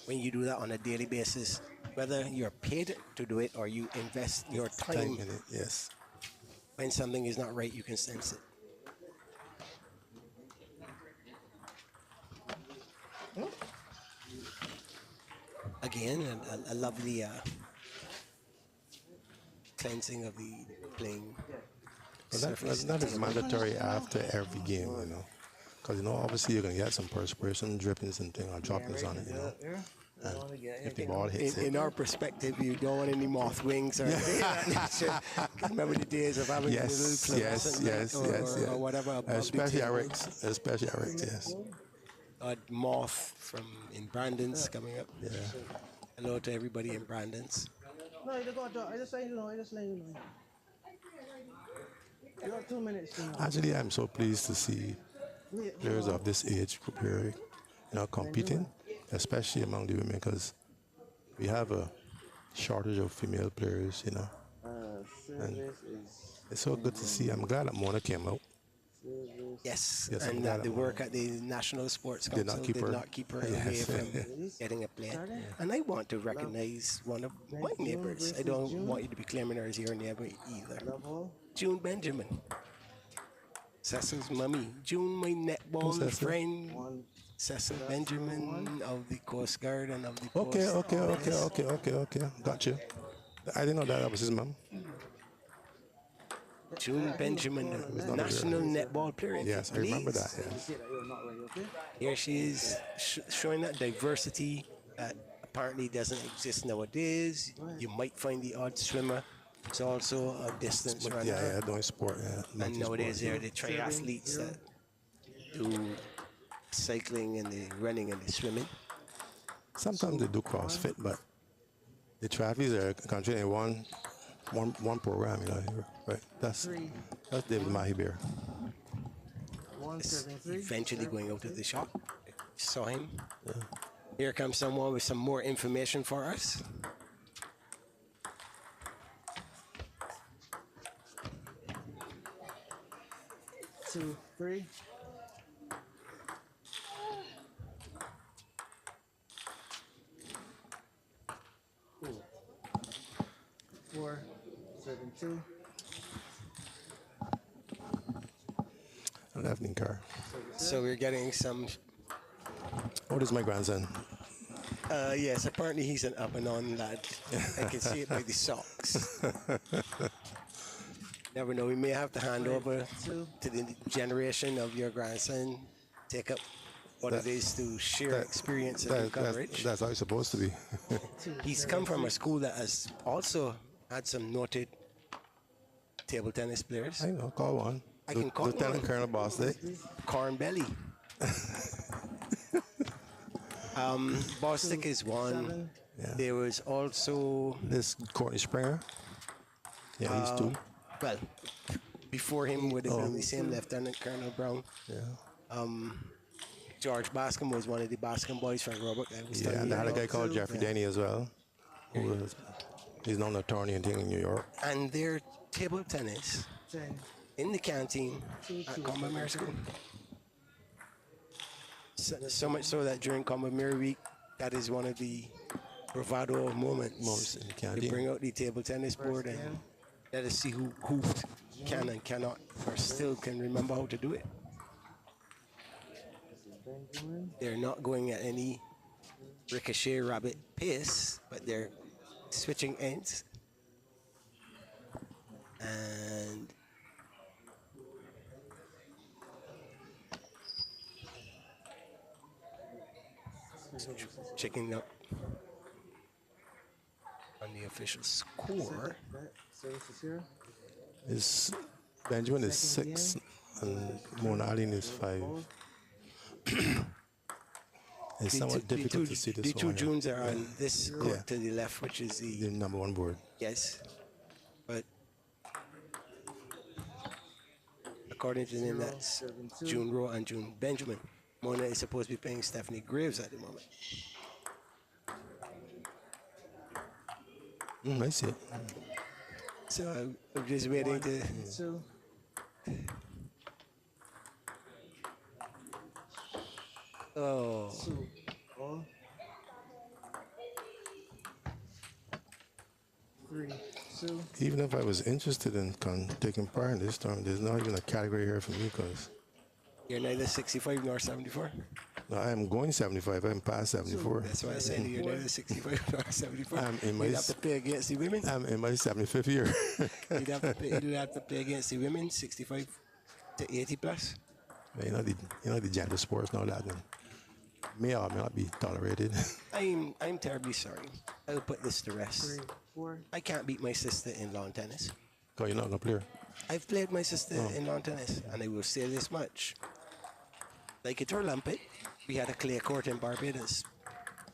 when you do that on a daily basis, whether you're paid to do it or you invest your Time time, in it, yes. when something is not right, you can sense it. Again, a lovely cleansing of the playing But that, surface, the that is table. mandatory after every game, you know. Because, you know, obviously you're going to get some perspiration, drippings and things, or droppings on it, you know. And if the ball hits it. In our perspective, you don't want any moth wings or remember the days of having Yes, little fluorescent yes, light yes, yes. or whatever above the Especially at table. Rick's, yes. Moth from in Brandon's coming up. Yeah. Hello to everybody in Brandon's. No, you got. I just let you know. I just let you know. You got 2 minutes. You know. Actually, I'm so pleased to see players of this age group here, you know, competing, especially among the women, because we have a shortage of female players, you know. And it's so good to see. I'm glad that Mona came out. Yes, Yes, I'm and glad the I'm work at the National Sports Did Council not keep her her. away Yes. from getting a play. And I want to recognize one of my neighbors. I don't want you to be claiming her as your neighbor either. June Benjamin. Cecil's mummy. June, my netball Cecil? friend. Cecil Benjamin of the Coast Guard and of the Okay, Post okay. Got you. I didn't know that was his mom. June Benjamin, not national aware. netball player. Yes, I remember that, yes. Here she is showing that diversity that apparently doesn't exist nowadays. You might find the odd swimmer. It's also a distance runner. Yeah, doing sport, yeah. And nowadays there are the triathletes that do cycling and the running and the swimming. Sometimes they do CrossFit, but the triathletes are concentrating in one program, you know, right? That's David Mahibir. Eventually going out of the shop. Saw him. Yeah. Here comes someone with some more information for us. Two, three. Cool. 4, 7, 2. An evening car. So we're getting some. Oh, this is my grandson. Yes, apparently he's an up and on lad. I can see it by the socks. Never know. We may have to hand over to the generation of your grandson, take up what it is to share experience and do coverage. That's how it's supposed to be. He's come from a school that has also had some noted table tennis players. I know, call one. I can call Lieutenant one. Colonel Bosley. Corn Belly. Bostic is one. Yeah. There was also This Courtney Springer. Yeah, he's two. well, before him would have been the same Lieutenant Colonel Brown. Yeah. George Bascom was one of the Bascom boys from Robert. Yeah, and they had a guy called Jeffrey Denny as well. He's now an attorney and thing in New York. And their table tennis in the canteen at Combermere School. So much so that during Combermere Week, that is one of the bravado moments. in the They canteen. bring out the table tennis board and let us see who can and cannot or still can remember how to do it. They're not going at any ricochet rabbit pace, but they're switching ends. And checking up on the official score. Benjamin is 6 and Monalin is 5. It's somewhat difficult to see this the two one. Junes are on this court to the left, which is The number one board. yes. But according to them, that's June Rowe and June Benjamin. Mona is supposed to be playing Stephanie Graves at the moment. I see it. So I'm just waiting to. Oh. 3, 2. Even if I was interested in taking part in this tournament, there's not even a category here for me because You're neither 65 nor 74. I am going 75. I'm past 74. That's why I said you're neither 65 nor 75. I'm in my You'd have to play against the women. I'm in my 75th year. You'd have to play against the women, 65 to 80 plus. you know the gender sports and all that. And may or may not be tolerated. I'm terribly sorry. I'll put this to 3, rest. 4. I can't beat my sister in lawn tennis. Because you're not gonna play her. I've played my sister in lawn tennis, and I will say this much. Like it or lump it, we had a clay court in Barbados.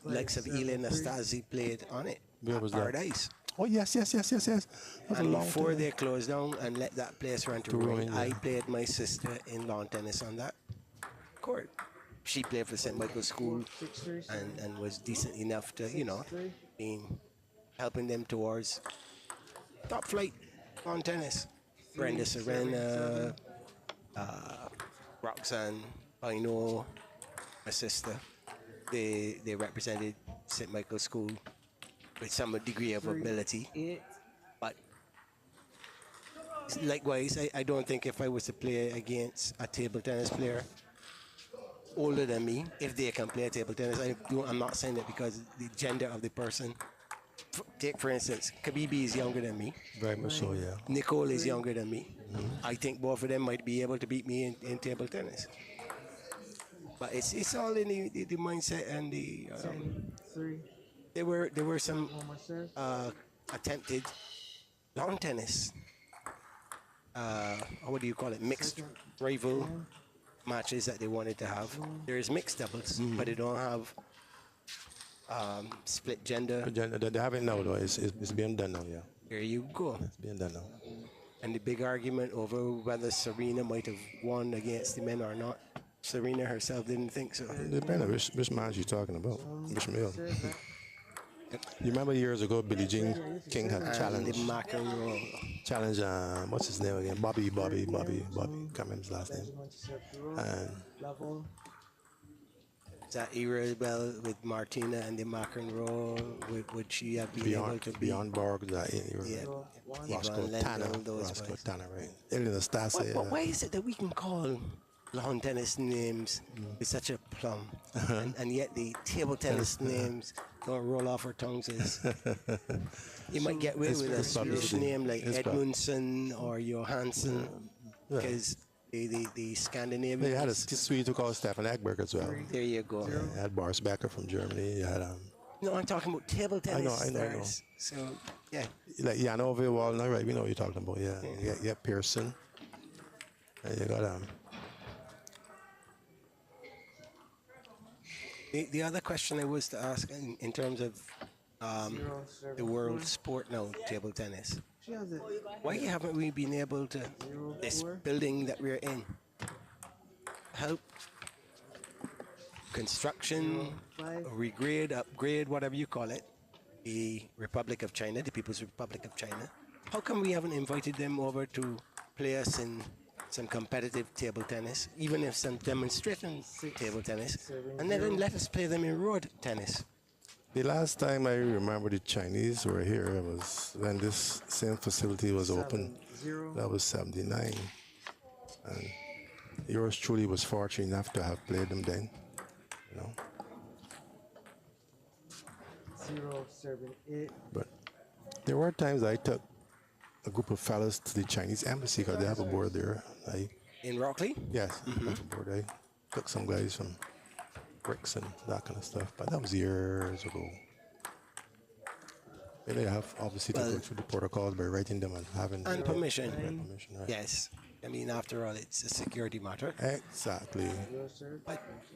Likes of Elaine Nastasi played on it. Where was that? Paradise. Oh yes. That was a And long before time. they closed down and let that place run to To ruin, ruin, I yeah. played my sister in lawn tennis on that court. She played for St. Michael's School 6, 3, 7. and was decent enough to, helping them towards top flight lawn tennis. Brenda Serena, Roxanne, Pino, my sister. They represented St. Michael's School with some degree of ability. 8. But likewise, I don't think if I was to play against a table tennis player older than me, if they can play table tennis, I'm not saying that because the gender of the person. Take for instance, Kabibi is younger than me. Very much so, yeah. Nicole is younger than me. I think both of them might be able to beat me in table tennis. But it's all in the mindset and the. 3. There were some One more serve. attempted lawn tennis. What do you call it? Mixed rival matches that they wanted to have. There is mixed doubles, but they don't have split gender. They have it now though. It's being done now, yeah. There you go. It's being done now. And the big argument over whether Serena might have won against the men or not. Serena herself didn't think so. Depending on which match you're talking about. Which male. Serve back. You remember years ago Billie Jean King had And the challenged what's his name again? Bobby. Can't remember his last name. Want to serve through. And Level. that era well with Martina and the McEnroe. Would she have been able to be? Beyond Borg, that era. Yeah. Roscoe Yvonne Tanner. Lendl, those Roscoe boys. Tanner, right. Elena Stasi. Why is it that we can call lawn tennis names with such a plum, and yet the table tennis names don't roll off our tongues? You might get away with a it's Swedish publicity. name like It's Edmundson or Johansson, because the Scandinavian. They had a Swede who called Stefan Ekberg as well. There you go. You had Boris Becker from Germany. You had No, I'm talking about table tennis I know. stars. So yeah, like Janova Wallner, right? We know what you're talking about. Yeah. You got Pearson. And you got The other question I was to ask in terms of 0, serve. the world sport now, table tennis. She has it. Why haven't we been able to, 0, this 4. building that we're in, help construction, 5. regrade, upgrade, whatever you call it, the Republic of China, the People's Republic of China? How come we haven't invited them over to play us in some competitive table tennis, even if some demonstration table tennis, and then let us play them in road tennis? the last time I remember the Chinese were here was when this same facility was open. 0. That was 79. And yours truly was fortunate enough to have played them then. You know. 0, serving 8. But there were times I took a group of fellas to the Chinese embassy because they have a board there. In Rockley? Yes, that's a board. I took some guys from bricks and that kind of stuff, but that was years ago. And they have obviously to go through the protocols by writing them and having And permission. permission, right? Yes. I mean, after all, it's a security matter. Exactly. 0, serve.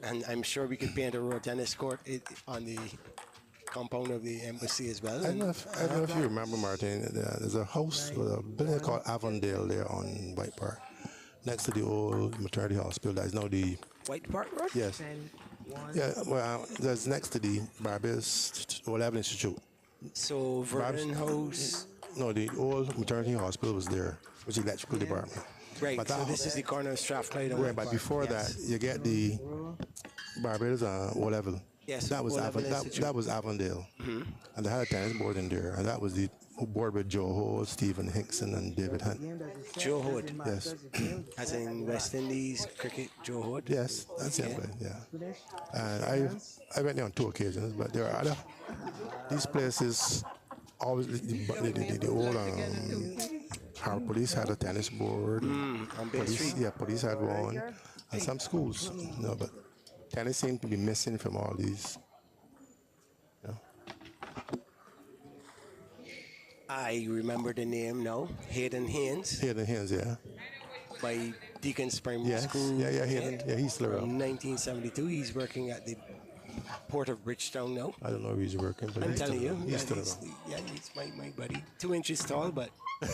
And I'm sure we could paint a road tennis court on the compound of the embassy as well. I don't know if you remember, Martin. There's a house, a building called Avondale there on White Park, next to the old maternity hospital. That is now the White Park Road? yes, 10, 1. yeah. Well, that's next to the Barbados O-Level Institute. So Vernon House. No, the old maternity hospital was there, which is the electrical department. Right, But so that this is the corner of Strathclyde and Right, White but Park. before Yes. that, you get the Barbados O-Level. Yes, that was O-Level Institute. that was Avondale, and they had a tennis board in there, and that was the aboard with Joe Hall, Stephen Hickson, and David Hunt. Joe Hood, Yes. as in West Indies cricket, Joe Hood. Yes, that's Yeah. it. Yeah. And I went there on 2 occasions, but there are other. These places always the old our police had a tennis board. On Bay Police, Street. yeah, police had one, and some schools. No, but tennis seemed to be missing from all these. You know. I remember the name now, Hayden Haynes, Hayden Haynes, yeah. by Deacon's Primary Yes, School. yeah, Hayden, yeah, he's still From around. 1972, he's working at the Port of Bridgetown now. I don't know if he's working, but I'm he's telling still you, around. He's still around. he's my buddy. 2 inches tall, but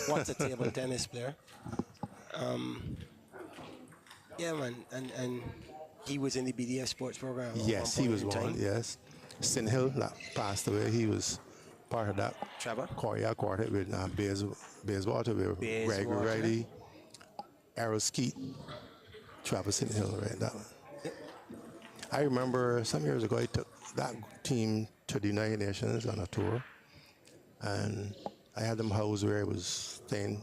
what's a table tennis player? Yeah, man, and he was in the BDF sports program. at Yes, one he point was in one. time. Yes, Sin Hill that passed away. He was part of that Trevor? quartet with Bayswater, with Gregory Bayswater. Riley, Errol Skeet, Travis Sin Hill, right? That one. I remember some years ago, I took that team to the United Nations on a tour, and I had them housed where I was staying.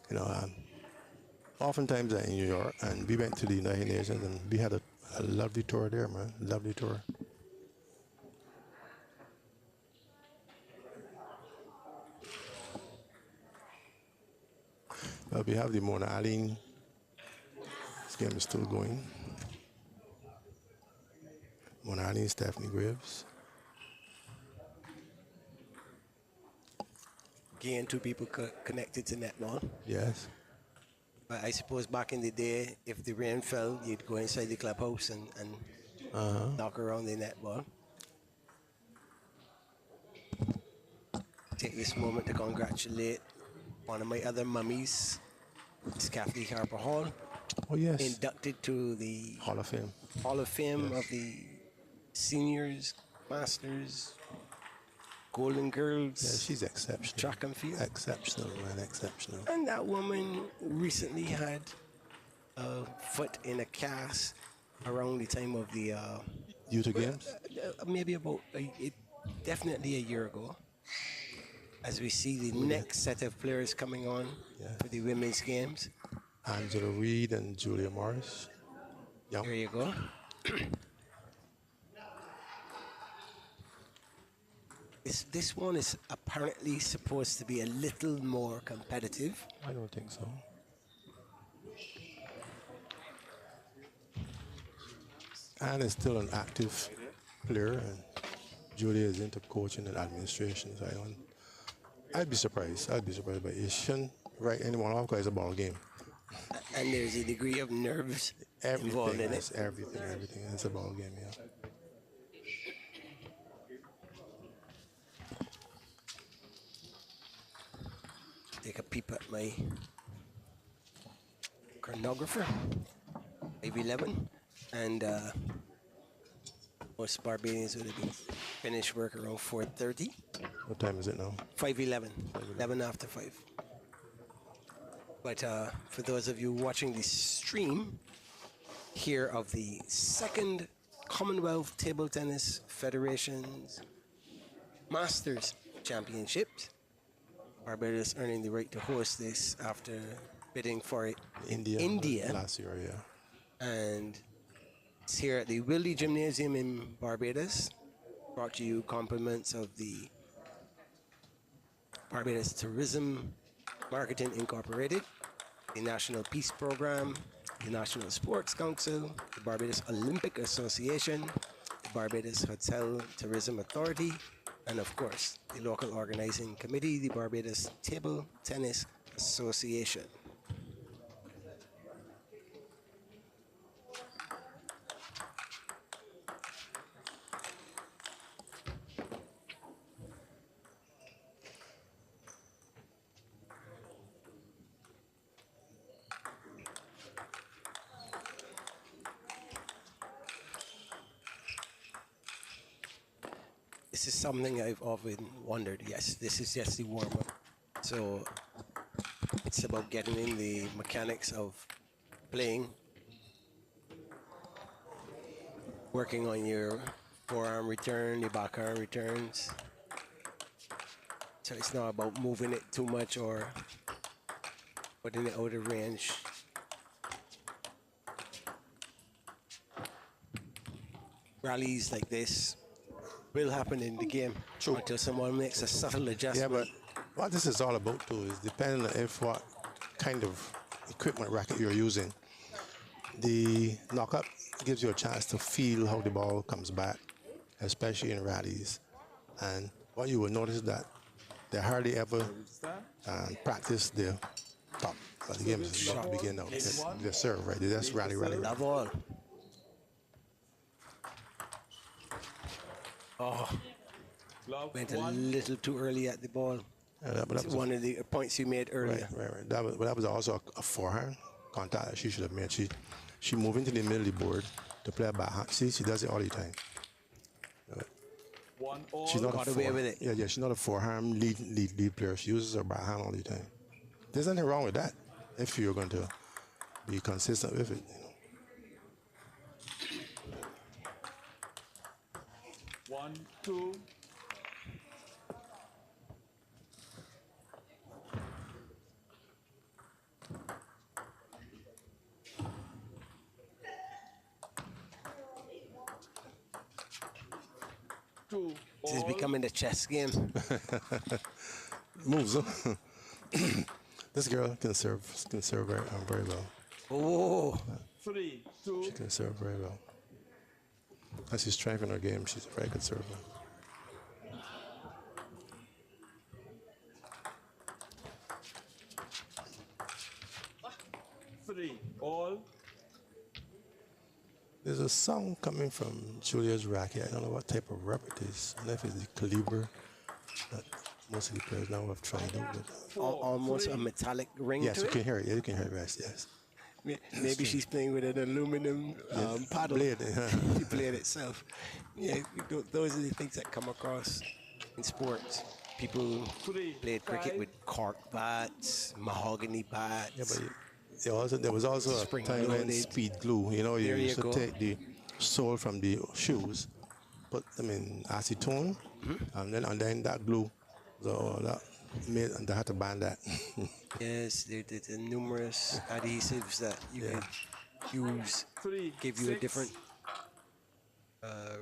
You know, oftentimes in New York, and we went to the United Nations, and we had a lovely tour there, man. Lovely tour. Well, we have the Mona Aline. This game is still going. Mona Aline, Stephanie Graves. Again, two people connected to netball. Yes. But I suppose back in the day, if the rain fell, you'd go inside the clubhouse and knock around the netball. Take this moment to congratulate one of my other mummies, Miss Kathy Harper Hall, Oh, yes. inducted to the Hall of Fame. Hall of Fame Yes. of the seniors, masters, golden girls, Yeah, she's exceptional. track and field. Exceptional, man. Exceptional. And that woman recently had a foot in a cast around the time of the, Youth Games? maybe about, definitely a year ago. As we see the next set of players coming on Yeah. for the women's games. Angela Reed and Julia Morris. Yeah. There you go. This one is apparently supposed to be a little more competitive. I don't think so. Anne is still an active player, and Julia is into coaching and administration. So I'd be surprised. I'd be surprised, but it shouldn't write anyone off because it's a ball game. And there's a degree of nerves involved Everything in is it. everything. It's a ball game, yeah. Take a peep at my chronographer, 5:11, and most Barbadians would have been finished work around 4:30. What time is it now? 5:11, 11 after 5. But for those of you watching the stream here of the second Commonwealth Table Tennis Federation's Masters Championships, Barbados earning the right to host this after bidding for it in India. Last year, yeah. And it's here at the Willie Gymnasium in Barbados. Brought to you compliments of the Barbados Tourism Marketing Incorporated, the National Peace Program, the National Sports Council, the Barbados Olympic Association, the Barbados Hotel Tourism Authority, and of course, the local organizing committee, the Barbados Table Tennis Association. This is something I've often wondered. Yes, this is just the warm-up. So it's about getting in the mechanics of playing, working on your forearm return, your backarm returns, So it's not about moving it too much or putting it out of range. Rallies like this will happen in the game until someone makes a subtle Yeah, adjustment. but what this is all about too is depending on if what kind of equipment racket you're using. The knock-up gives you a chance to feel how the ball comes back, especially in rallies. And what you will notice that they hardly ever practice their top. But the game is about to begin now. They serve, right? They just rally. Love all. Oh, went a little too early at the ball. But that was One of the points you made earlier. Right. That was also a forehand contact that she should have made. She moved into the middle of the board to play a backhand. See, she does it all the time. She's not Got away with it. Yeah, she's not a forehand lead player. She uses her backhand all the time. There's nothing wrong with that if you're going to be consistent with it. 1, 2. This is becoming a chess game. Moves. Huh? This girl can serve very well. Oh, 3, 2. She can serve very well. That's her strength in her game. She's a very good server. All. There's a song coming from Julia's racket. I don't know what type of rep it is. I don't know if it's the caliber that most of the players now have tried out with. almost a metallic ring Yes, to you it. can hear it. Yeah, you can hear it best, yes. Maybe she's playing with an aluminum paddle. Blade. The blade itself. Yeah, those are the things that come across in sports. People played cricket with cork bats, mahogany bats. Yeah, but there was also a Spring time when loaded. speed glue. You know, you There you used to go. take the sole from the shoes, put them in acetone, and then that glue, so that made, and they had to ban that. Yes, there are numerous adhesives that you can use, give you a different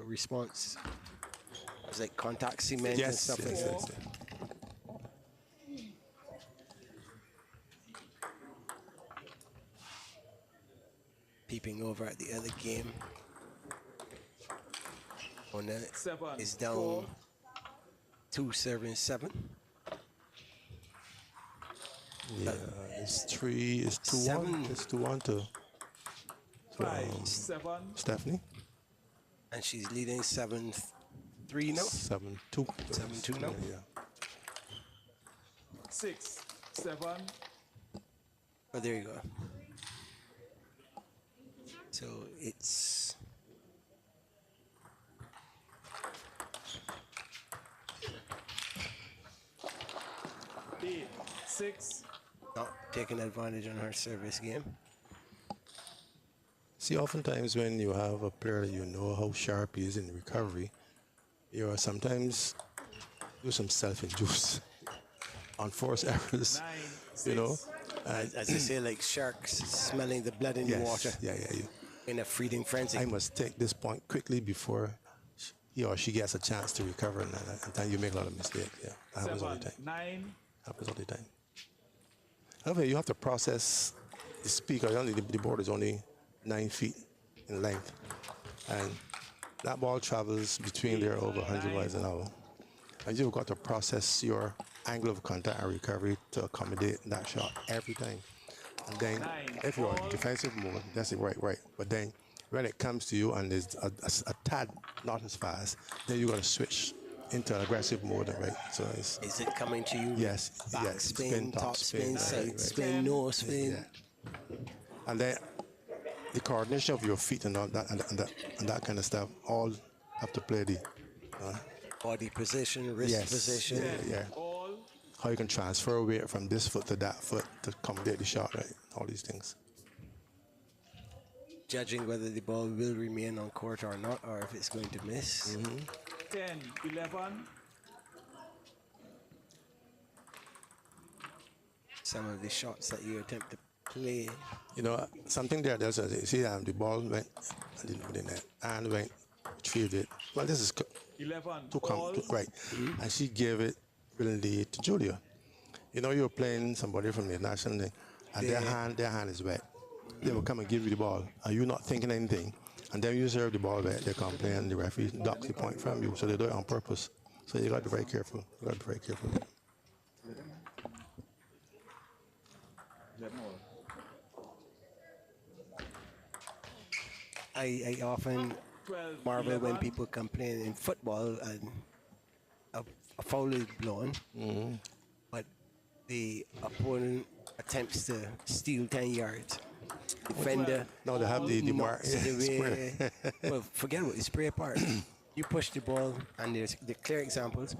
response. It's like contact cement and stuff like that. yes. Peeping over at the other game. Opponent 7, is down 4. 2-7. Yeah, it's 2-1. Seven. It's 2-1 to 5, 7. Stephanie. And she's leading 7-3 now. 7-2. 7-2 now. Yeah. 6, 7. Oh, there you go. So it's 8, 6. not taking advantage on her service game. See, oftentimes when you have a player that you know how sharp he is in recovery, you are sometimes do some self-induced unforced errors, 9, 6. you know. As they say, like sharks smelling the blood in the water Yeah. in a feeding frenzy. I must take this point quickly before he or she gets a chance to recover, and then you make a lot of mistakes. Yeah, that happens all the 7, time. 9. Happens all the time. However, you have to process the speaker. The board is only 9 feet in length, and that ball travels between there over 100 miles an hour. And you've got to process your angle of contact and recovery to accommodate that shot every time. And then, if you're in defensive mode, that's it, right. But then, when it comes to you and there's a tad not as fast, then you got to switch into aggressive mode, right? So it's Is it coming to you? yes, Back yes, spin, top spin, right, side right. spin, no spin. Yeah. And then the coordination of your feet and all that and that kind of stuff all have to play the Body position, wrist yes, position. yeah. All. How you can transfer weight from this foot to that foot to accommodate the shot, right? All these things. Judging whether the ball will remain on court or not, or if it's going to miss. 10, 11. some of the shots that you attempt to play. You know, something there, there's a, see, the ball went, I didn't put in that, and went, retrieved it. Well, this is 11. too right. And she gave it willingly to Julia. You know, you're playing somebody from the national league, and their hand is wet. They will come and give you the ball, and you're not thinking anything. And then you serve the ball wet, they complain, and the referee ducks the point from you. So they do it on purpose. So you got to be very careful. You got to be very careful. 11 all. I often 12. marvel 11. when people complain in football and a foul is blown, but the opponent attempts to steal 10 yards. Defender No, they have the mark. knocks it away. Well, forget about the spray part. You push the ball, and there's the clear examples.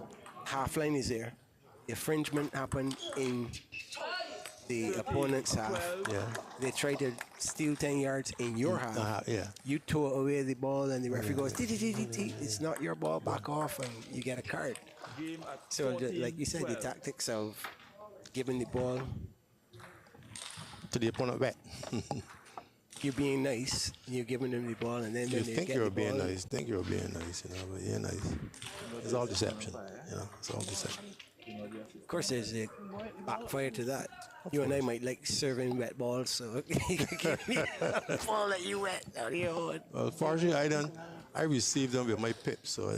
Half line is there. The infringement happened in the opponent's half. Yeah. They try to steal 10 yards in your half. Yeah. You throw away the ball, and the referee goes, "Tee-tee-tee-tee-tee." It's not your ball, back off, and you get a card. Game at So, 14, like you said, the 12. tactics of giving the ball, To the opponent wet. you're being nice, you're giving them the ball, and then You when they think get you're the being ball, nice, think you're being nice, you know, but you're nice. It's all deception, you know, it's all deception. of course, there's a backfire to that. You and I might like serving wet balls, so you can give me a ball that you wet. Out of your own. Well, fortunately, I received them with my pip, so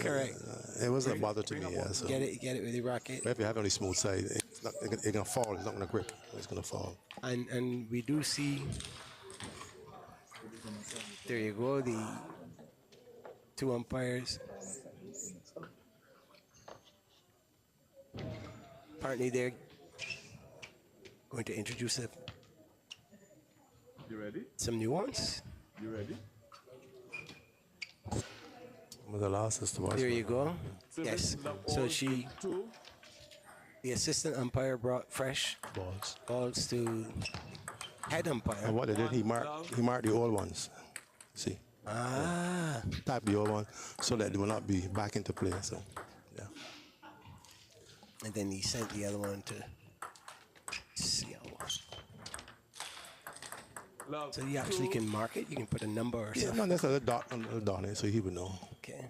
Correct. It wasn't a bother to me, yeah. So. Get it with the racket. If you have it on the smooth side, it's not, it's gonna fall. It's not gonna grip. It's gonna fall. And we do see, there you go, the two umpires. Apparently they're going to introduce You ready? some nuance. You ready? With the last is to watch. There you go. Seven, Yes. love So all, she, 2. the assistant umpire brought fresh Balls. balls to head umpire. And what they did, he marked the old ones. See, Ah, type the old one so that they will not be back into play. So, yeah. and then he sent the other one to CL. Love. So you actually 2. can mark it. You can put a number or Yeah, something. no, that's a dot on it, so he would know. Okay.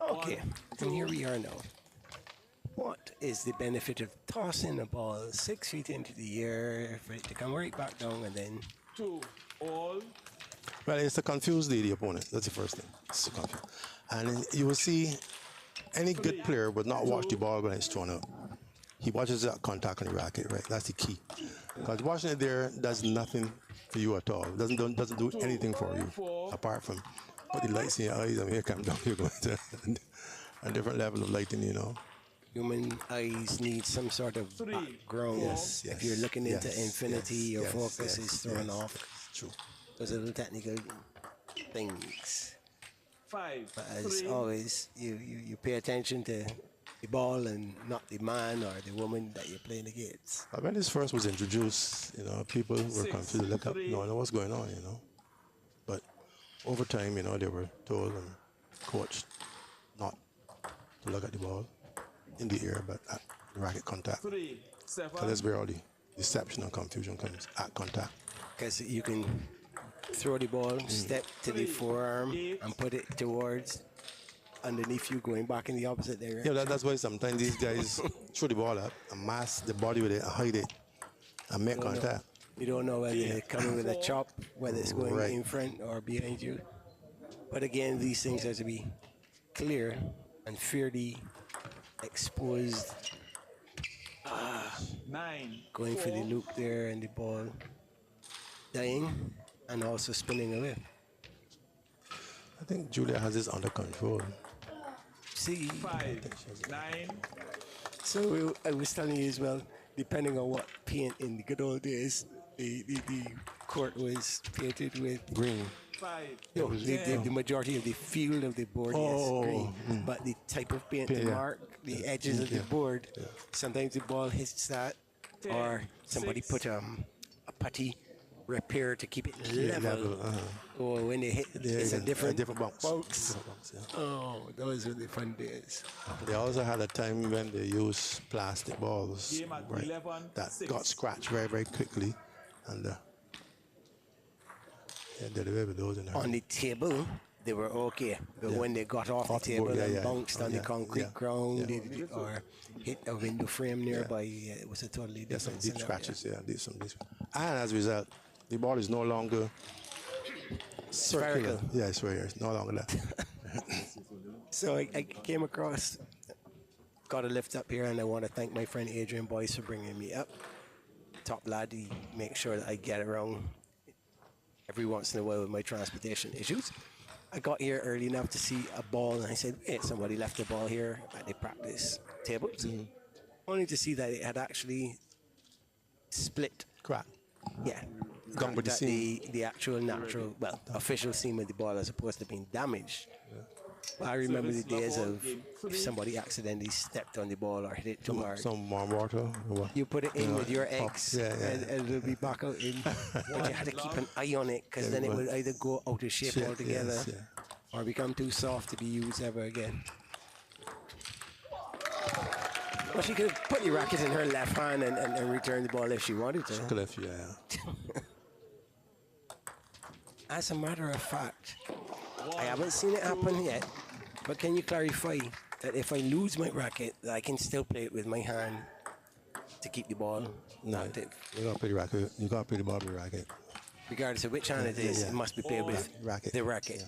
Okay, and here we are now. What is the benefit of tossing a ball 6 feet into the air for it to come right back down and then 2. All. Well, it's to confuse the opponent. That's the first thing. It's to confuse. And you will see any good player would not watch the ball when it's thrown out. He watches that contact on the racket, right? That's the key. Because watching it there does nothing for you at all. It doesn't do anything for you apart from put the lights in your eyes and here come down. You're going to a different level of lighting, you know. human eyes need some sort of 3. background. Yes, If you're looking into yes, infinity, yes, your yes, focus yes, is thrown yes. off. True. Those little technical things. 5. But as 3. always, you pay attention to the ball and not the man or the woman that you're playing against. When this first was introduced, you know, people were 6, confused to look up, 3. no, know what's going on, you know. But over time, you know, they were told and coached not to look at the ball in the air, but at the racket contact. 3. 7. So that's where all the deception and confusion comes, at contact. Because you can throw the ball, step to the 3, forearm, 8. and put it towards underneath you, going back in the opposite direction. Yeah, that's why sometimes these guys throw the ball up and mask the body with it and hide it and make contact. You don't know whether they're coming with a chop, whether it's going Right. in front or behind you. But again, these things have to be clear and fairly exposed. 9. Going for the 4. loop there and the ball dying and also spinning away. I think Julia has this under control. See, 5. 9. so I was telling you as well, depending on what paint in the good old days, the court was painted with. Green. 5. No, the majority of the field of the board, yes, green. But the type of paint, the Yeah. mark, the edges of the board, sometimes the ball hits that, or somebody 6. put a putty repair to keep it Yeah, level. Or when they hit, it's a different box. box. Different box, yeah. Oh, those were the fun days. They also had a time when they used plastic balls, Game at right, 11, that 6. got scratched very, very quickly, and they did away with those in On the table, they were okay, but Yeah. when they got off the Off the table board, yeah, and yeah. bounced on the Yeah, concrete yeah, ground yeah. or hit a window frame nearby, it was a totally There's some different deep scenario. scratches, yeah, deep. And as a result, the ball is no longer circular. Spherical. Yeah, it's no longer that. So I came across, got a lift up here, and I want to thank my friend Adrian Boyce for bringing me up. Top lad, he makes sure that I get around every once in a while with my transportation issues. I got here early enough to see a ball, and I said, hey, somebody left the ball here at the practice tables. Only to see that it had actually split. Crack. Yeah. Gone with the That seam. the actual natural, well, official seam of the ball as opposed to being damaged. I remember the days of if somebody accidentally stepped on the ball or hit it too hard. Some warm water. Or what? You put it in with your pop. eggs, Yeah, yeah. and it'll be back out in. But you had to keep an eye on it, because then it would either go out of shape Shape, altogether, yes, yeah. or become too soft to be used ever again. Well, she could put the racket in her left hand and return the ball if she wanted to. Cliff, yeah. As a matter of fact, I haven't seen it happen yet, but can you clarify that if I lose my racket, that I can still play it with my hand to keep the ball No, active? you gotta play the racket. You gotta play the ball with the racket. Regardless of which hand it is, yeah. it must be played with Racket. the racket.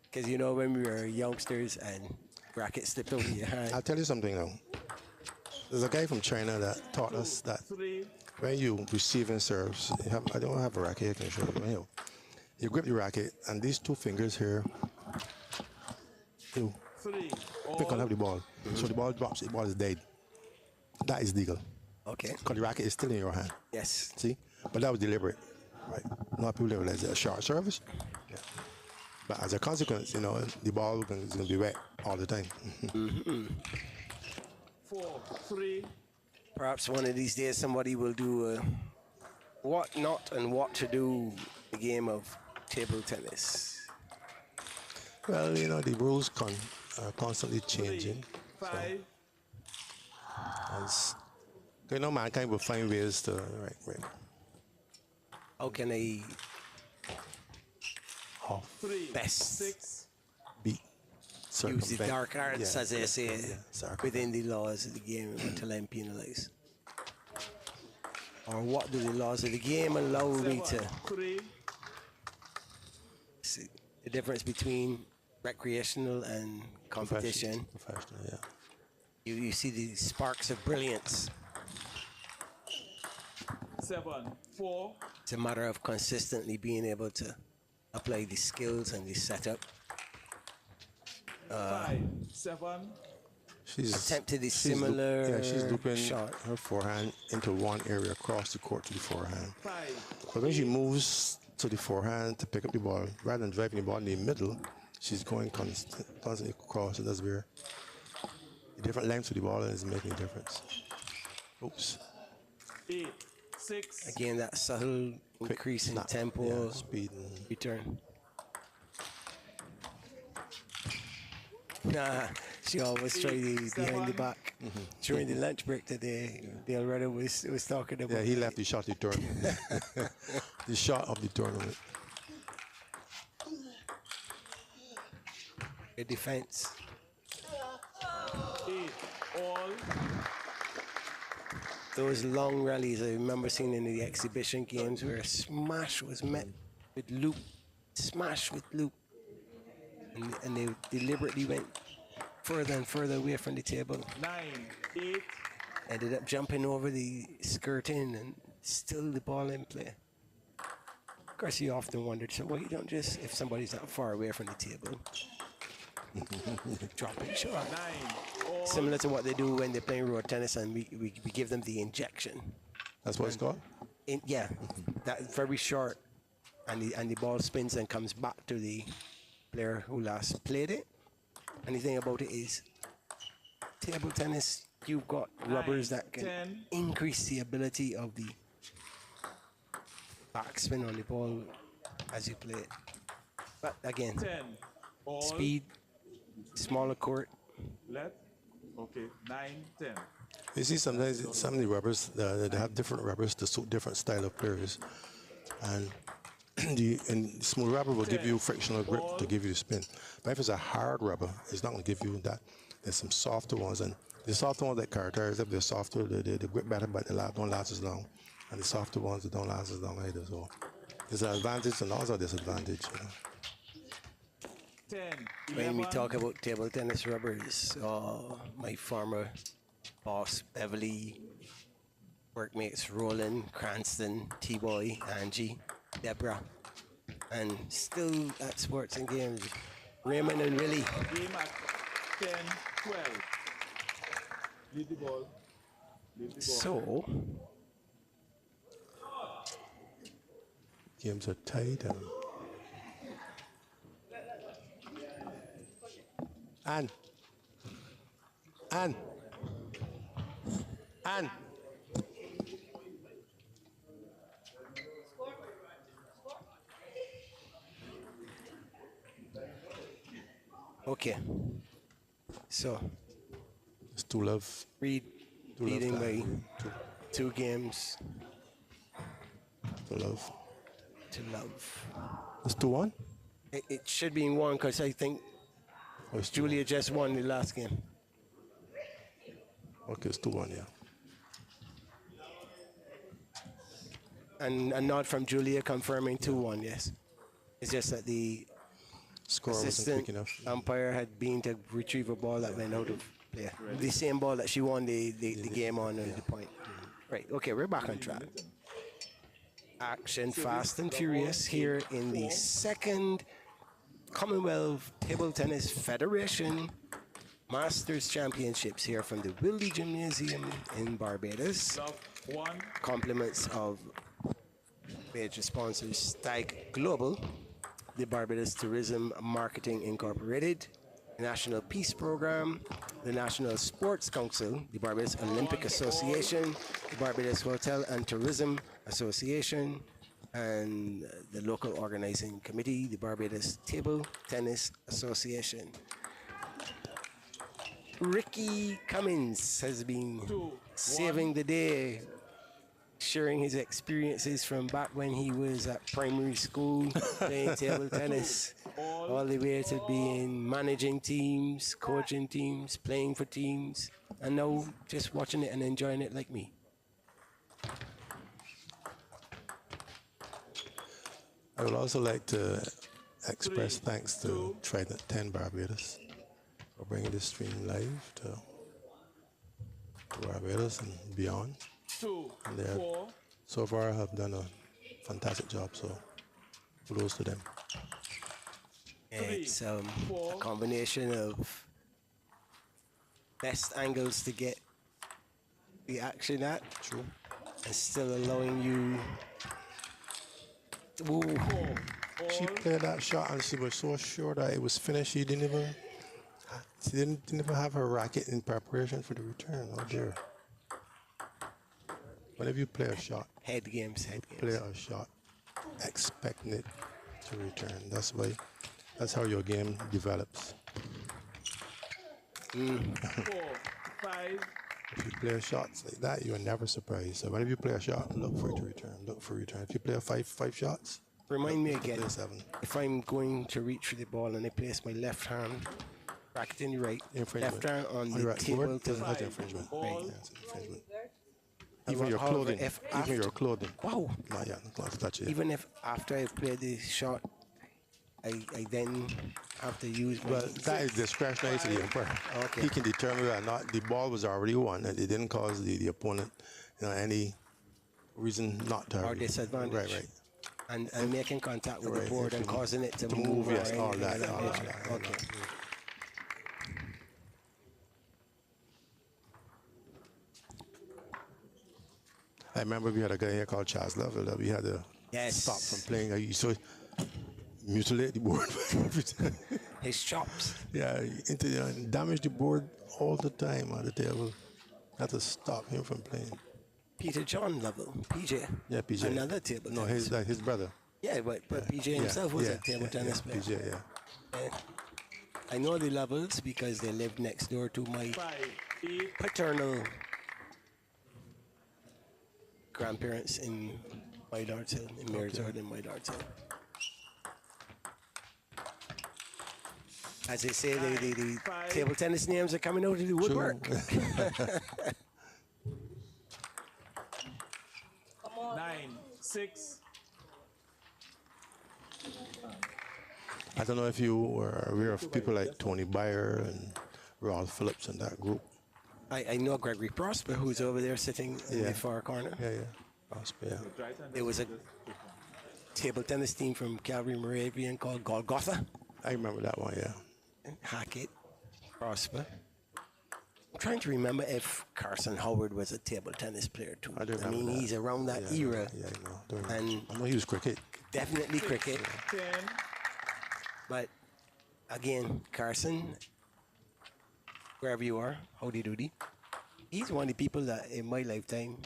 Because you know when we were youngsters and racket slipped over your hand. I'll tell you something now. There's a guy from China that taught us that 3, when you receiving serves, I don't have a racket, I can show you. You grip the racket, and these two fingers here, you 3, pick on up the ball. So the ball drops, the ball is dead. That is legal. Okay. Because the racket is still in your hand. Yes. See? But that was deliberate. Right? A lot of people realize a short service. Yeah. But as a consequence, the ball is going to be wet all the time. 4, 3, Perhaps one of these days somebody will do what not and what to do the game of table tennis. Well, the rules are constantly 3, changing. 5, As mankind will find ways to right. How can I Off, 3, Best. 6, beat, use the circumvent. dark arts, Yeah, as they say, circumvent. within the laws of the game until I'm penalized? Or what do the laws of the game allow me 7, to 3, see? The difference between recreational and competition. Professional, yeah. You see the sparks of brilliance. 7, 4, It's a matter of consistently being able to apply the skills and the setup. 5, 7, Attempted a she's similar she's looping shot. her forehand into one area across the court to the forehand. 5, But when she moves to the forehand to pick up the ball, rather than driving the ball in the middle, she's going constantly across, and that's where the different lengths of the ball is making a difference. Oops. 8, 6, Again, that subtle increase in snap, tempo, yeah, speed, and return. Nah, she always tried the behind the back. During the lunch break today, Dale Redder was talking about. yeah, he left the shot of the tournament. The shot of the tournament. the defense. 8, all, Those long rallies I remember seeing in the exhibition games where a smash was met with loop, smash with loop. And they deliberately went further and further away from the table. 9, 8, Ended up jumping over the skirting and still the ball in play. Of course, you often wondered, so why you don't just, if somebody's not far away from the table, drop a shot. 9, all, Similar to what they do when they're playing road tennis, and we give them the injection. That's what it's called? Yeah, that very short, and the ball spins and comes back to the player who last played it. And the thing about it is, table tennis, you've got rubbers that can 10. increase the ability of the backspin on the ball as you play it. But again, 10. All. speed, smaller court. Let. Okay. 9, 10. You see, sometimes some of the rubbers, they have different rubbers to suit different style of players. And and smooth rubber will give you frictional grip to give you the spin. But if it's a hard rubber, it's not going to give you that. There's some softer ones, and the softer ones that characterize, if they're softer, they grip better, but they don't last as long. And the softer ones, they don't last as long either. So there's an advantage and also a disadvantage. 10. When we 11. talk about table tennis rubbers, my former boss, Beverly, workmates Roland, Cranston, T-Boy, Angie, Deborah, and still at Sports and Games, Raymond and Willie. Game at 10, 12. Lead the ball. Lead the ball. So, Games are tight. And okay. So, it's 2-love. Reed Two love leading by time. 2 games 2-love. to love. It's 2-1. It should be in 1 because I think Oh, it's 2-1. Julia just won the last game. Okay, it's 2-1, yeah. And a nod from Julia confirming 2-1, yes. It's just that the Score wasn't assistant quick enough. umpire had been to retrieve a ball that went out of play. The same ball that she won the game on and the point. Right, okay, we're back on track. Action fast and furious here in the second Commonwealth Table Tennis Federation Masters Championships here from the Wilde Gymnasium in Barbados. Love. 1. Compliments of major sponsors Stag Global, the Barbados Tourism Marketing Incorporated, the National Peace Program, the National Sports Council, the Barbados Olympic Association, the Barbados Hotel and Tourism Association, and the local organizing committee, the Barbados Table Tennis Association. Ricky Cummins has been saving the day, sharing his experiences from back when he was at primary school playing table tennis, all the way to being managing teams, coaching teams, playing for teams, and now just watching it and enjoying it like me. I would also like to express thanks to Trident 10 Barbados for bringing this stream live to Barbados and beyond. 2, And they 4. so far have done a fantastic job, so kudos to them. It's a combination of best angles to get the action at, True. and still allowing you. Ooh, She played that shot and she was so sure that it was finished. She didn't even have her racket in preparation for the return. Oh dear. Whenever you play a shot, head games. play a shot, expecting it to return. That's how your game develops. 4, 5. If you play shots like that, you are never surprised. So whenever you play a shot, look for it to return. Look for a return. If you play a five shots, Remind me again, play 7. if I'm going to reach for the ball and I place my left hand, racket in the right, Infringement. left hand on Oh, the right. table to That's infringement. Right. Yeah, it's infringement. However, Even your clothing. if Even after- your clothing. Wow. No, yeah, not to touch it. Even if after I've played the shot, I then have to use my. Well, that is discretionary to the umpire. Okay. He can determine whether or not the ball was already won and it didn't cause the opponent any reason not to. Or disadvantage. Right. and making contact with Right, the board if and you causing it to to move. move, or yes, all anything that, of all nature. that, Okay. I remember we had a guy here called Charles Lovell that we had to Yes. stop from playing. He used to mutilate the board every time. His chops. Yeah, damage the board all the time on the table. Had to stop him from playing. Peter John Lovell, PJ. Yeah, PJ. Another table No, tennis. his brother. Yeah, but PJ himself was a table tennis player. PJ, yeah. And I know the Lovells because they lived next door to my 5, 8, paternal grandparents in White Arts Hill, in Mayor's Yard in White Arts Hill. As they say, the table tennis names are coming out of the woodwork. 9, 6. I don't know if you were aware of people like Tony Byer and Ralph Phillips and that group. I know Gregory Prosper, who's over there sitting in the far corner. Yeah. Prosper, yeah. There was a table tennis team from Calgary Moravian called Golgotha. I remember that one, yeah. Hackett, Prosper. I'm trying to remember if Carson Howard was a table tennis player too. I do I mean, remember that. he's around that era. Yeah, I know. Don't And remember. I know he was cricket. definitely cricket. 10. But again, Carson, wherever you are, howdy doody. He's one of the people that in my lifetime,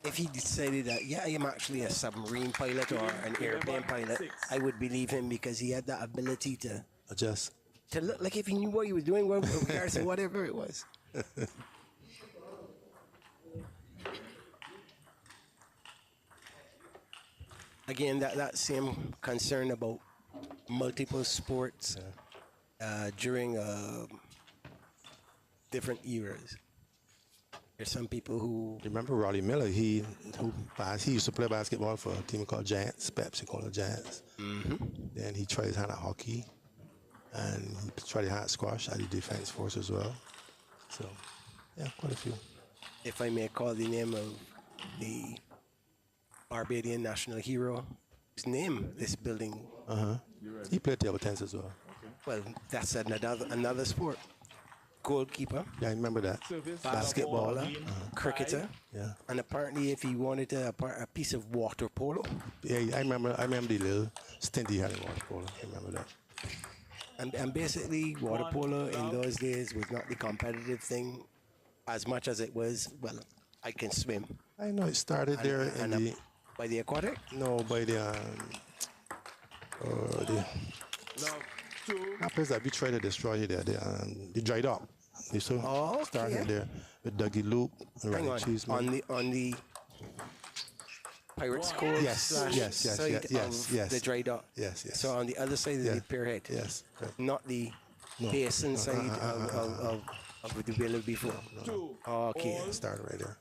if he decided that, yeah, I am actually a submarine pilot or an airplane pilot, I would believe him because he had that ability to Adjust. look like if he knew what he was doing, regardless of whatever it was. Again, that same concern about multiple sports during different eras. There's some people who Remember Roddy Miller? He used to play basketball for a team called Giants, Pepsi called the Giants. Then he tried his hand at hockey, and he tried his hand at squash at the Defense Force as well. So, yeah, quite a few. if I may call the name of the Barbadian national hero, whose name this building, He played table tennis as well. well, that's another sport. Goalkeeper, Yeah, I remember that. Service. basketballer, cricketer, Yeah. and apparently if he wanted a piece of water polo, Yeah, I remember the little stint he had in water polo. I remember that. and basically water polo in those days was not the competitive thing as much as it was, well, I can swim. I know it started there in the By the aquatic? no by the Love 2. that place that we tried to destroy it there, the dry dock. You saw Oh, okay. started there with Dougie Loop and Hang Ronnie on. Cheeseman. On the Pirates Cove Yes, slash yes, yes, side yes, of yes. the dry dock. Yes, yes. So on the other side of Yeah. the pierhead. Yes, correct. Not the No. basin No, side of the villa before. 2. Okay. It started right there.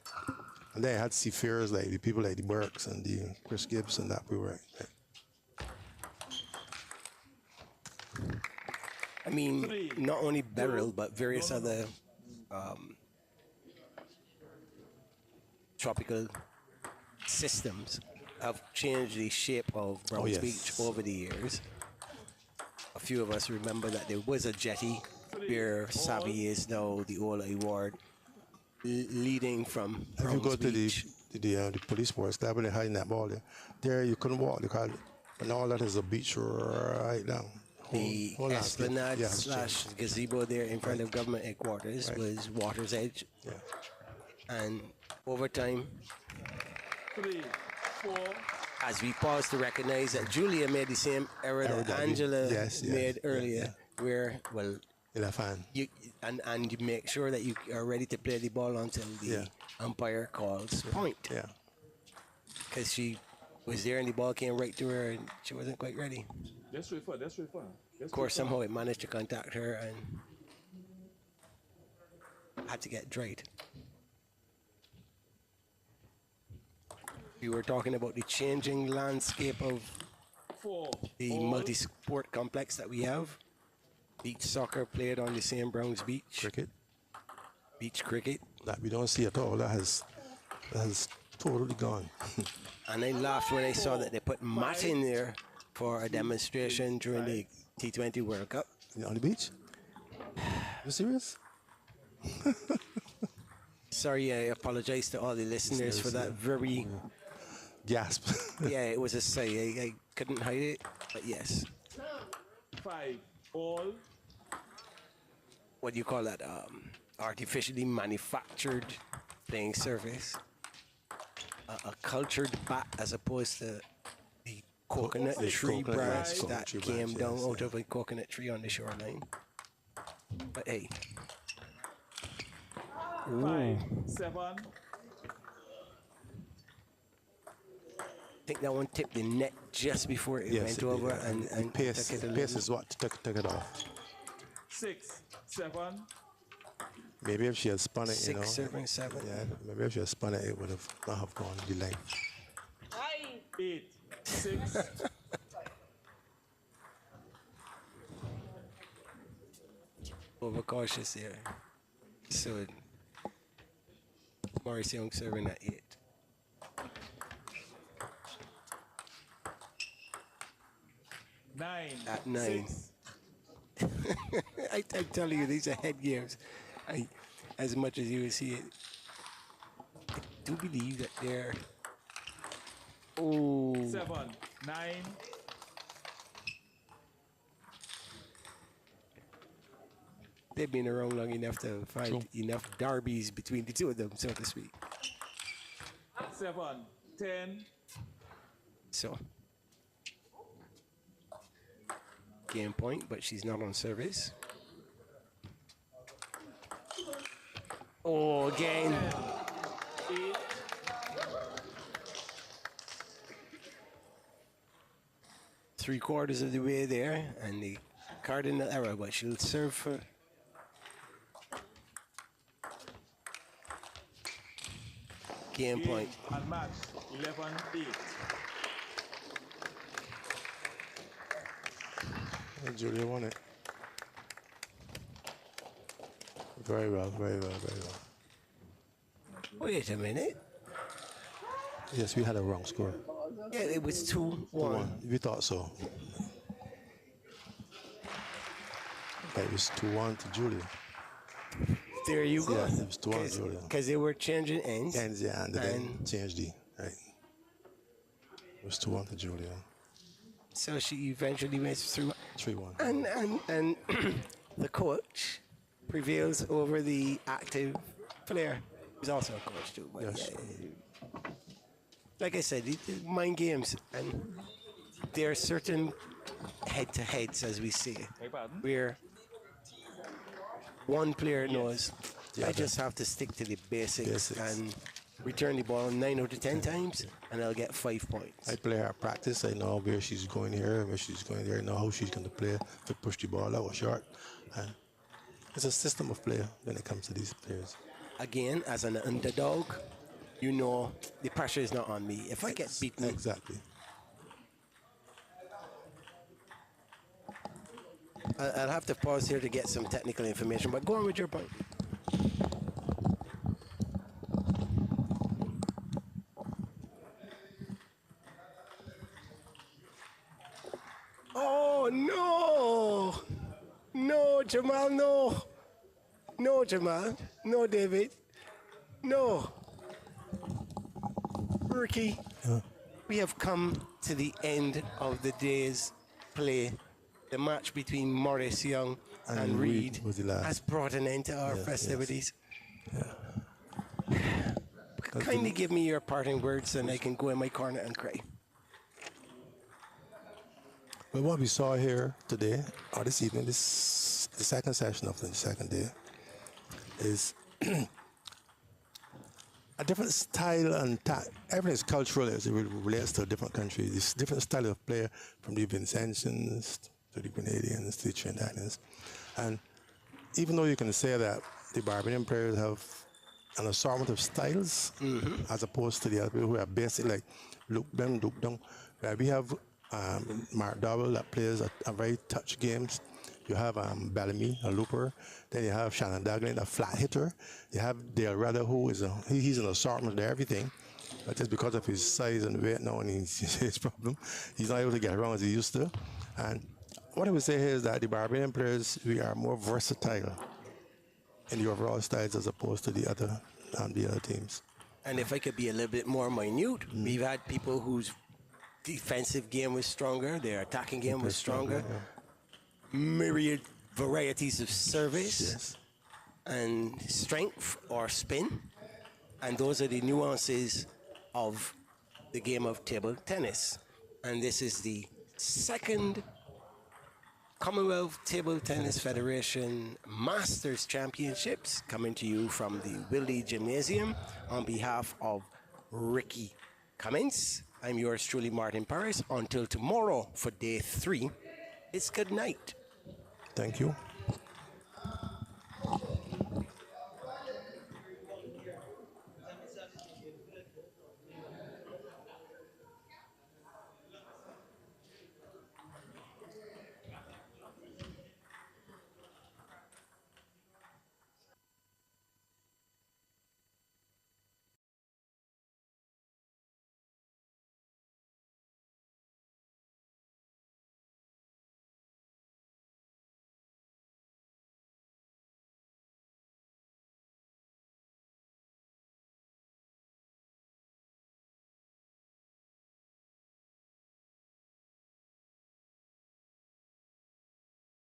And then I had seafarers like the people like the Burks and the Chris Gibbs and that we were. I mean, not only Beryl, but various other tropical systems have changed the shape of Browns yes. Beach over the years. A few of us remember that there was a jetty where Savvy is now the Ola Award, leading from If you Browns go to Beach. the police sports club and they're hiding that ball there you couldn't walk because and all that is a beach right down. The Whole landscape. esplanade Yeah, it's slash changed. gazebo there in front of government headquarters was Water's Edge. Yeah. And over time, 3, 4. as we pause to recognize that Julia made the same error that that we- Angela yes, made yeah, earlier, where, well, In a fan. you and you make sure that you are ready to play the ball until the Yeah. umpire calls point. Yeah. Because she was there and the ball came right to her and she wasn't quite ready. That's straight forward. That's straight forward. Of course, somehow it managed to contact her and had to get dried. We were talking about the changing landscape of 4. the multi-sport complex that we have. Beach soccer played on the same Browns Beach. Cricket. Beach cricket. That we don't see at all. That has totally gone. And I laughed when I saw that they put Matt in there for a demonstration during the T20 World Cup. On the beach? You serious? Sorry, I apologize to all the listeners for that very, Gasp. yeah, it was a say. I couldn't hide it, but yes. 5. All. What do you call that? Artificially manufactured playing service, a cultured bat as opposed to the coconut the tree coconut, branch yes, coconut that tree came branch, down yes, out yeah. of a coconut tree on the shoreline. But hey, 5, 7. I think that one tipped the net just before it Yes, went it over did, and the pace, took it a pace little. is what took it off. 6, 7. Maybe if she had spun it, 6 serving 7. yeah, maybe if she had spun it, it would have not have gone the length. 8, 6. Overcautious there. So Morris Young serving at 8. Nine. At 9. 6. I'm telling you, these are head games. As much as you would see it, I do believe that they're. Oh, 7, 9. they've been around long enough to find True. enough derbies between the two of them, so to speak. 7, 10. So, game point, but she's not on service. Oh, again. 8. Three-quarters of the way there, and the cardinal error, but she'll serve for. Game point. And match 11, 8. Julia won it. Very well, very well, very well. Wait a minute. Yes, we had a wrong score. Yeah, it was 2-1. We thought so. It was 2-1 to Julia. There you go. Yeah, it was 2-1 Julia. Because they were changing ends. And yeah, and then And- changed the right. It was 2-1 to Julia. So she eventually went through. 3-1. And the coach prevails over the active player. He's also a coach too. But Yes. yeah, like I said, mind games, and there are certain head-to-heads, as we say, Beg pardon? where one player knows, Yeah, I just have to stick to the basics, Basics. and return the ball 9 out of 10 times, and I'll get 5 points. I play her practice. I know where she's going here, where she's going there. I know how she's going to play to push the ball out or short. And it's a system of play when it comes to these players. Again, as an underdog, you know the pressure is not on me. If I get beaten, Exactly. I'll have to pause here to get some technical information, but go on with your point. Oh, no! No, Jamal, no! No, Jamal. No, David. No. Ricky, we have come to the end of the day's play. The match between Morris Young and Reed was the last. has brought an end to our Yes, festivities. Kindly give me your parting words and I can go in my corner and cry. Well, what we saw here today, or this evening, the second session of the second day, is a different style and everything is cultural as it relates to a different country. This different style of play from the Vincentians to the Grenadians to the Trinidadians. And even though you can say that the Barbadian players have an assortment of styles as opposed to the other people who are basic, like look down, where we have Mark Double that plays a very touch games. You have Bellamy, a looper. Then you have Shannon Daglin, a flat hitter. You have Dale Rudder, who is he's an assortment of everything. But just because of his size and weight now and his problem, he's not able to get around as he used to. And what I would say here is that the Barbadian players, we are more versatile in the overall styles as opposed to the other teams. And if I could be a little bit more minute, we've had people whose defensive game was stronger, their attacking game was stronger. Myriad varieties of service Yes. and strength or spin. And those are the nuances of the game of table tennis. And this is the second Commonwealth Table Tennis Federation Masters Championships coming to you from the Willie Gymnasium on behalf of Ricky Cummins. I'm yours truly, Martin Paris. Until tomorrow for day 3, it's good night. Thank you.